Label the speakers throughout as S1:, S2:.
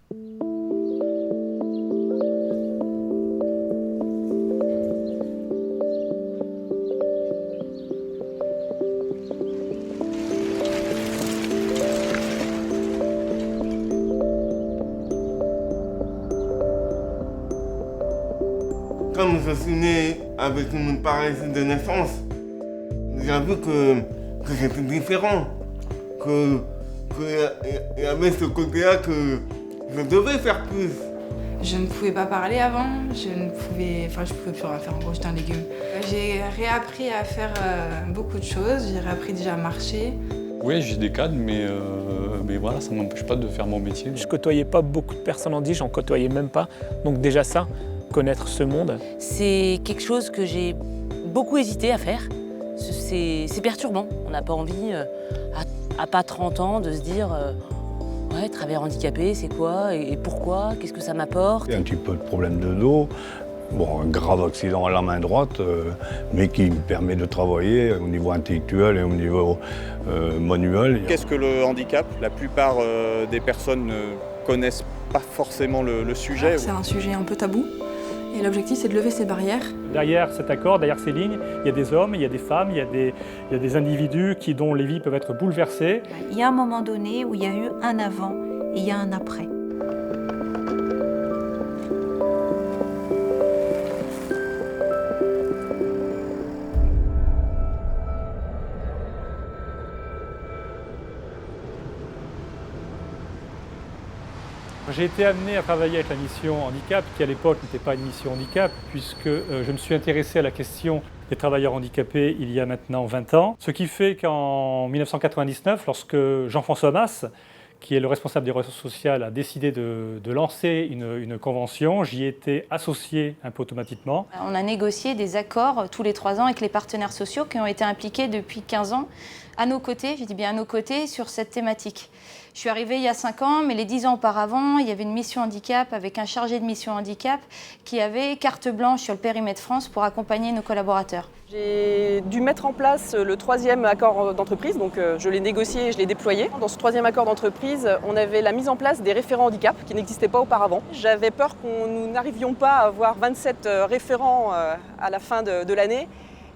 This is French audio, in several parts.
S1: Comme je suis né avec une paralysie de naissance, j'avoue que j'étais différent, qu'il y avait ce côté-là que je devais faire plus.
S2: Je ne pouvais pas parler avant, je pouvais plus rien faire, en gros j'étais un légume. J'ai réappris à faire beaucoup de choses, j'ai réappris déjà à marcher.
S3: Oui, j'ai des cadres, mais voilà, ça ne m'empêche pas de faire mon métier.
S4: Je côtoyais pas beaucoup de personnes handies, j'en côtoyais même pas, donc déjà ça, connaître ce monde.
S5: C'est quelque chose que j'ai beaucoup hésité à faire. C'est perturbant. On n'a pas envie, à pas 30 ans, de se dire ouais, travailleur handicapé, c'est quoi et pourquoi? Qu'est-ce que ça m'apporte?
S6: Il y a un petit peu de problème de dos. Bon, un grave accident à la main droite, mais qui me permet de travailler au niveau intellectuel et au niveau manuel.
S7: Qu'est-ce que le handicap? La plupart des personnes ne connaissent pas forcément le sujet.
S8: C'est un sujet un peu tabou. Et l'objectif, c'est de lever ces barrières.
S4: Derrière cet accord, derrière ces lignes, il y a des hommes, il y a des femmes, il y a des individus dont les vies peuvent être bouleversées.
S9: Il y a un moment donné où il y a eu un avant et il y a un après.
S4: J'ai été amené à travailler avec la mission handicap, qui à l'époque n'était pas une mission handicap, puisque je me suis intéressé à la question des travailleurs handicapés il y a maintenant 20 ans. Ce qui fait qu'en 1999, lorsque Jean-François Masse, qui est le responsable des ressources sociales, a décidé de lancer une convention, j'y étais associé un peu automatiquement.
S9: On a négocié des accords tous les 3 ans avec les partenaires sociaux qui ont été impliqués depuis 15 ans à nos côtés, je dis bien à nos côtés, sur cette thématique. Je suis arrivée il y a 5 ans, mais les 10 ans auparavant, il y avait une mission handicap avec un chargé de mission handicap qui avait carte blanche sur le périmètre France pour accompagner nos collaborateurs.
S8: J'ai dû mettre en place le 3e accord d'entreprise, donc je l'ai négocié et je l'ai déployé. Dans ce 3e accord d'entreprise, on avait la mise en place des référents handicap qui n'existaient pas auparavant. J'avais peur nous n'arrivions pas à avoir 27 référents à la fin de l'année.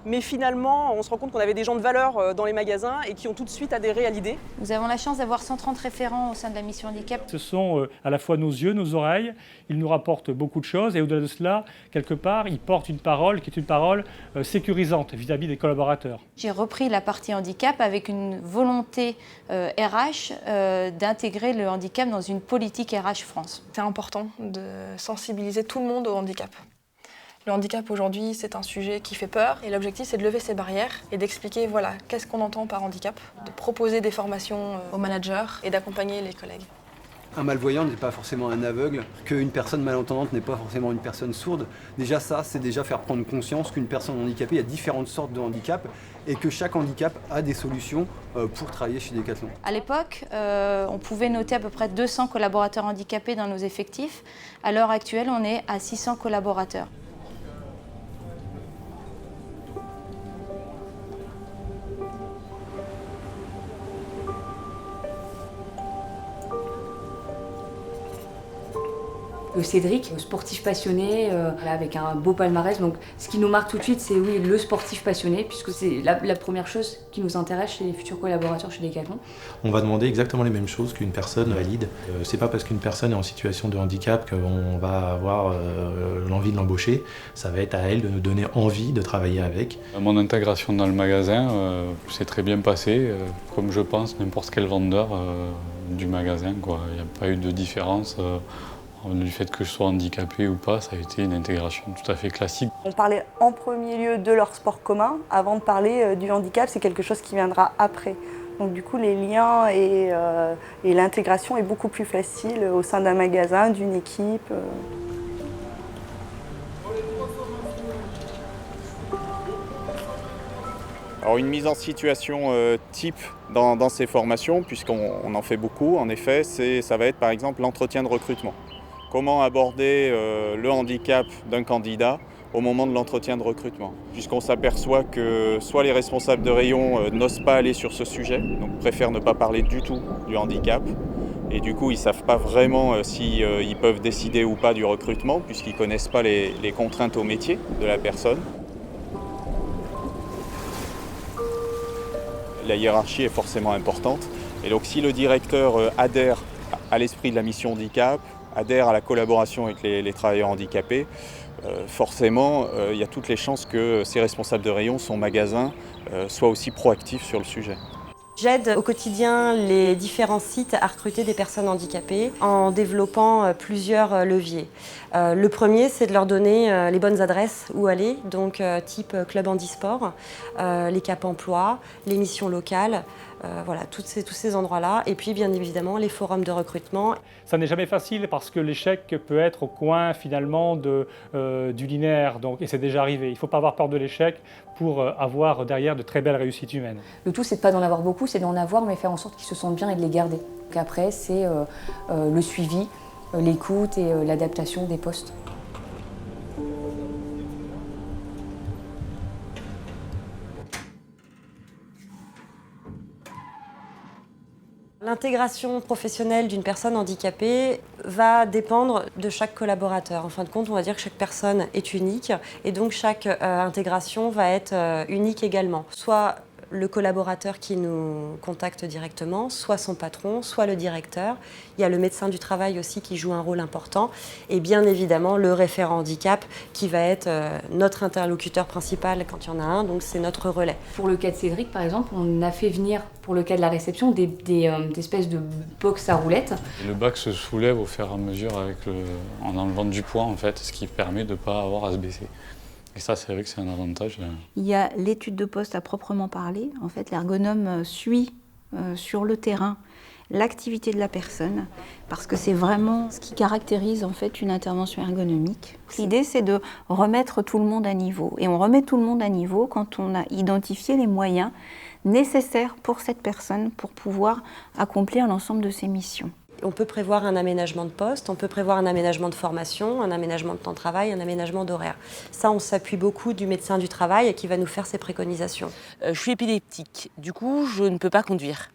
S8: Mais finalement, on se rend compte qu'on avait des gens de valeur dans les magasins et qui ont tout de suite adhéré à l'idée.
S9: Nous avons la chance d'avoir 130 référents au sein de la mission handicap.
S4: Ce sont à la fois nos yeux, nos oreilles, ils nous rapportent beaucoup de choses et au-delà de cela, quelque part, ils portent une parole qui est une parole sécurisante vis-à-vis des collaborateurs.
S9: J'ai repris la partie handicap avec une volonté RH d'intégrer le handicap dans une politique RH France.
S8: C'est important de sensibiliser tout le monde au handicap. Le handicap aujourd'hui, c'est un sujet qui fait peur et l'objectif, c'est de lever ces barrières et d'expliquer voilà, qu'est-ce qu'on entend par handicap, de proposer des formations aux managers et d'accompagner les collègues.
S10: Un malvoyant n'est pas forcément un aveugle, qu'une personne malentendante n'est pas forcément une personne sourde. Déjà ça, c'est déjà faire prendre conscience qu'une personne handicapée, il y a différentes sortes de handicap et que chaque handicap a des solutions pour travailler chez Decathlon.
S9: À l'époque, on pouvait noter à peu près 200 collaborateurs handicapés dans nos effectifs. À l'heure actuelle, on est à 600 collaborateurs.
S11: Cédric, sportif passionné, avec un beau palmarès. Donc, ce qui nous marque tout de suite, c'est oui, le sportif passionné, puisque c'est la première chose qui nous intéresse chez les futurs collaborateurs chez Decathlon.
S12: On va demander exactement les mêmes choses qu'une personne valide. C'est pas parce qu'une personne est en situation de handicap qu'on va avoir l'envie de l'embaucher. Ça va être à elle de nous donner envie de travailler avec.
S3: Mon intégration dans le magasin s'est très bien passée, comme je pense n'importe quel vendeur du magasin, quoi. Il n'y a pas eu de différence. Du fait que je sois handicapé ou pas, ça a été une intégration tout à fait classique.
S13: On parlait en premier lieu de leur sport commun avant de parler du handicap, c'est quelque chose qui viendra après. Donc du coup, les liens et l'intégration est beaucoup plus facile au sein d'un magasin, d'une équipe.
S7: Alors une mise en situation type dans ces formations, puisqu'on en fait beaucoup, en effet, ça va être par exemple l'entretien de recrutement. Comment aborder le handicap d'un candidat au moment de l'entretien de recrutement. Puisqu'on s'aperçoit que soit les responsables de rayon n'osent pas aller sur ce sujet, donc préfèrent ne pas parler du tout du handicap, Et du coup, ils ne savent pas vraiment si ils peuvent décider ou pas du recrutement, puisqu'ils ne connaissent pas les contraintes au métier de la personne. La hiérarchie est forcément importante. Et donc si le directeur adhère à l'esprit de la mission handicap, adhère à la collaboration avec les travailleurs handicapés, forcément, il y a toutes les chances que ces responsables de rayon, son magasin, soient aussi proactifs sur le sujet.
S14: J'aide au quotidien les différents sites à recruter des personnes handicapées en développant plusieurs leviers. Le premier, c'est de leur donner les bonnes adresses où aller, donc type club handisport, les cap emploi, les missions locales, voilà, tous ces endroits-là. Et puis bien évidemment les forums de recrutement.
S4: Ça n'est jamais facile parce que l'échec peut être au coin finalement du linéaire, et c'est déjà arrivé. Il ne faut pas avoir peur de l'échec pour avoir derrière de très belles réussites humaines.
S11: Le tout, c'est de pas d'en avoir beaucoup, c'est d'en avoir, mais faire en sorte qu'ils se sentent bien et de les garder. Donc après, c'est le suivi, l'écoute et l'adaptation des postes.
S14: L'intégration professionnelle d'une personne handicapée va dépendre de chaque collaborateur. En fin de compte, on va dire que chaque personne est unique et donc chaque intégration va être unique également. Soit le collaborateur qui nous contacte directement, soit son patron, soit le directeur. Il y a le médecin du travail aussi qui joue un rôle important et bien évidemment le référent handicap qui va être notre interlocuteur principal quand il y en a un, donc c'est notre relais.
S11: Pour le cas de Cédric par exemple, on a fait venir pour le cas de la réception des espèces de box à roulettes.
S3: Le bac se soulève au fur et à mesure en enlevant du poids en fait, ce qui permet de ne pas avoir à se baisser. Et ça, c'est vrai que c'est un avantage.
S15: Il y a l'étude de poste à proprement parler. En fait, l'ergonome suit sur le terrain l'activité de la personne, parce que c'est vraiment ce qui caractérise en fait une intervention ergonomique. L'idée, c'est de remettre tout le monde à niveau. Et on remet tout le monde à niveau quand on a identifié les moyens nécessaires pour cette personne pour pouvoir accomplir l'ensemble de ses missions.
S14: On peut prévoir un aménagement de poste, on peut prévoir un aménagement de formation, un aménagement de temps de travail, un aménagement d'horaire. Ça, on s'appuie beaucoup du médecin du travail qui va nous faire ses préconisations.
S5: Je suis épileptique, du coup, je ne peux pas conduire.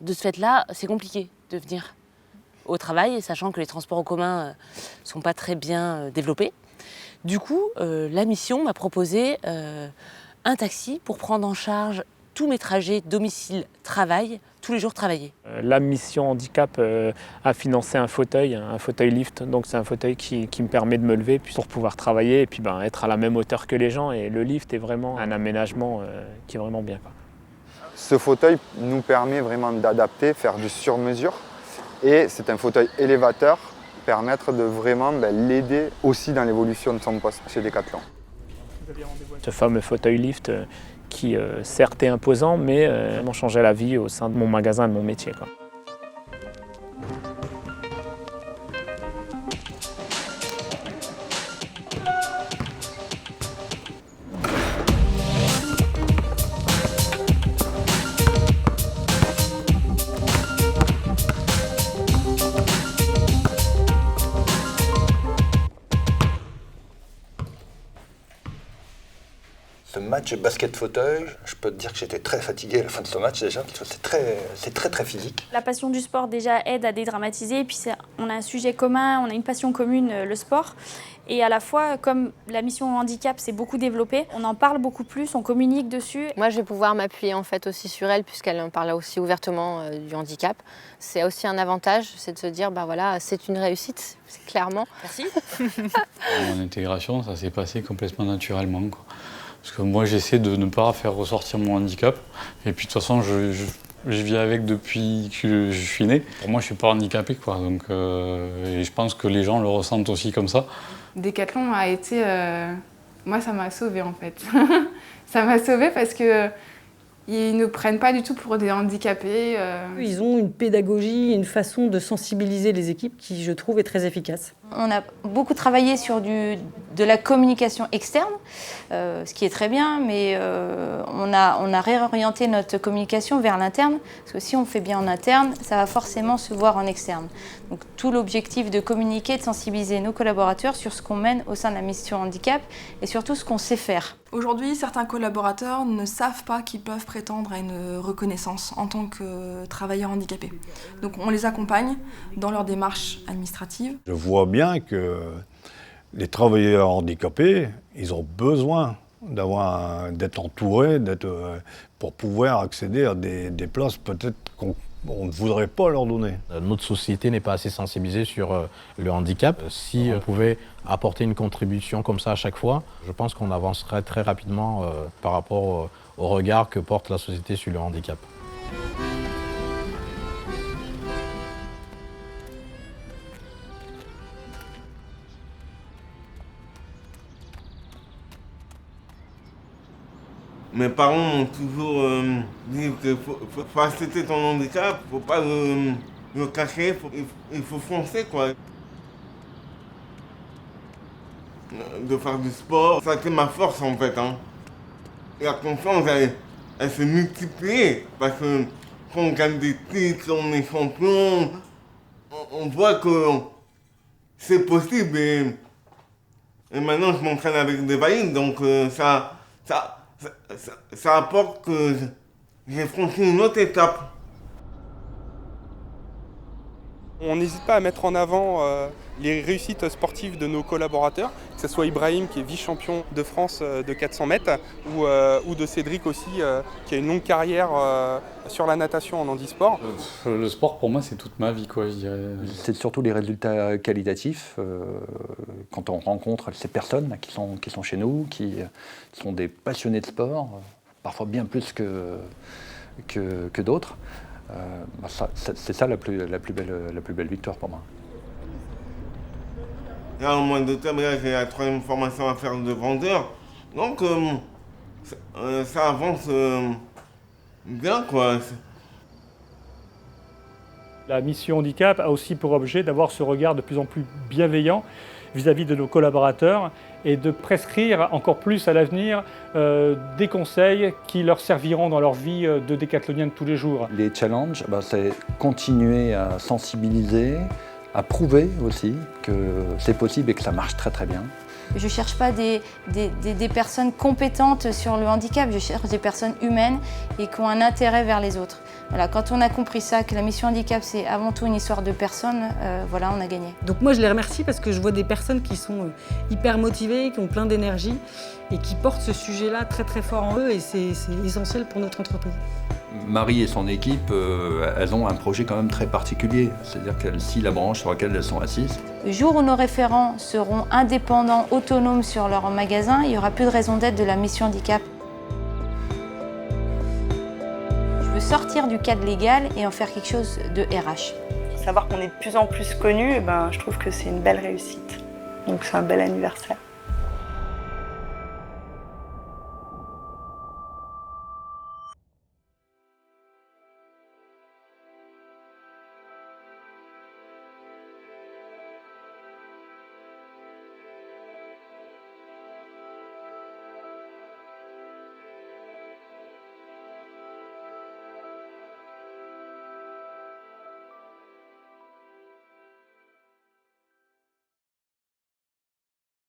S5: De ce fait-là, c'est compliqué de venir au travail, sachant que les transports en commun ne sont pas très bien développés. Du coup, la mission m'a proposé un taxi pour prendre en charge tous mes trajets domicile-travail, tous les jours travaillés.
S16: La mission handicap a financé un fauteuil lift, donc c'est un fauteuil qui me permet de me lever pour pouvoir travailler et puis être à la même hauteur que les gens. Et le lift est vraiment un aménagement qui est vraiment bien, quoi.
S17: Ce fauteuil nous permet vraiment d'adapter, faire du sur-mesure. Et c'est un fauteuil élévateur, permettre de vraiment l'aider aussi dans l'évolution de son poste chez Decathlon.
S16: Ce fameux fauteuil lift qui certes est imposant, mais m'a changé la vie au sein de mon magasin, de mon métier, quoi.
S18: Ce match basket-fauteuil, je peux te dire que j'étais très fatigué à la fin de ce match déjà, parce que c'est très physique.
S19: La passion du sport déjà aide à dédramatiser, et puis on a un sujet commun, on a une passion commune, le sport. Et à la fois, comme la mission handicap s'est beaucoup développée, on en parle beaucoup plus, on communique dessus.
S20: Moi, je vais pouvoir m'appuyer en fait aussi sur elle, puisqu'elle en parle aussi ouvertement du handicap. C'est aussi un avantage, c'est de se dire, voilà, c'est une réussite, clairement.
S5: Merci.
S3: Mon intégration, ça s'est passé complètement naturellement, quoi. Parce que moi, j'essaie de ne pas faire ressortir mon handicap. Et puis, de toute façon, je vis avec depuis que je suis né. Pour moi, je ne suis pas handicapé, quoi. Donc, et je pense que les gens le ressentent aussi comme ça.
S2: Decathlon a été... Moi, ça m'a sauvée, en fait. Ça m'a sauvée parce que ils ne prennent pas du tout pour des handicapés.
S21: Ils ont une pédagogie, une façon de sensibiliser les équipes qui, je trouve, est très efficace.
S9: On a beaucoup travaillé sur de la communication externe, ce qui est très bien, mais on a réorienté notre communication vers l'interne, parce que si on fait bien en interne, ça va forcément se voir en externe. Donc tout l'objectif de communiquer, de sensibiliser nos collaborateurs sur ce qu'on mène au sein de la mission handicap et surtout ce qu'on sait faire.
S1: Aujourd'hui, certains collaborateurs ne savent pas qu'ils peuvent prétendre à une reconnaissance en tant que travailleurs handicapés. Donc on les accompagne dans leur démarche administrative.
S6: Je vois bien que les travailleurs handicapés, ils ont besoin d'être entourés, pour pouvoir accéder à des places peut-être qu'on ne voudrait pas leur donner.
S12: Notre société n'est pas assez sensibilisée sur le handicap. Si on pouvait apporter une contribution comme ça à chaque fois, je pense qu'on avancerait très rapidement par rapport au regard que porte la société sur le handicap.
S22: Mes parents m'ont toujours dit qu'il faut accepter ton handicap, il ne faut pas le cacher, il faut foncer quoi. De faire du sport, ça a été ma force en fait. Hein. La confiance, elle s'est multipliée parce que quand on gagne des titres, on est champion, on voit que c'est possible et maintenant je m'entraîne avec des valides, donc ça apporte que j'ai franchi une autre étape.
S23: On n'hésite pas à mettre en avant les réussites sportives de nos collaborateurs, que ce soit Ibrahim qui est vice-champion de France de 400 mètres ou de Cédric aussi qui a une longue carrière sur la natation en handisport.
S3: Le sport pour moi c'est toute ma vie quoi, je dirais.
S24: C'est surtout les résultats qualitatifs quand on rencontre ces personnes qui sont chez nous, qui sont des passionnés de sport, parfois bien plus que d'autres. C'est ça la plus belle victoire pour moi.
S22: Là, au mois d'octobre, j'ai la 3e formation à faire de grandeur. Donc, ça avance bien, quoi.
S4: La mission handicap a aussi pour objet d'avoir ce regard de plus en plus bienveillant vis-à-vis de nos collaborateurs et de prescrire encore plus à l'avenir des conseils qui leur serviront dans leur vie de décathlonien de tous les jours.
S24: Les challenges, c'est continuer à sensibiliser, à prouver aussi que c'est possible et que ça marche très très bien.
S9: Je ne cherche pas des personnes compétentes sur le handicap, je cherche des personnes humaines et qui ont un intérêt vers les autres. Voilà, quand on a compris ça, que la mission handicap c'est avant tout une histoire de personnes, voilà, on a gagné.
S21: Donc moi je les remercie parce que je vois des personnes qui sont hyper motivées, qui ont plein d'énergie et qui portent ce sujet-là très très fort en eux et c'est essentiel pour notre entreprise.
S24: Marie et son équipe, elles ont un projet quand même très particulier, c'est-à-dire qu'elles scient la branche sur laquelle elles sont assises.
S9: Le jour où nos référents seront indépendants, autonomes sur leur magasin, il n'y aura plus de raison d'être de la mission handicap. Je veux sortir du cadre légal et en faire quelque chose de RH.
S13: Savoir qu'on est de plus en plus connus, je trouve que c'est une belle réussite. Donc c'est un bel anniversaire.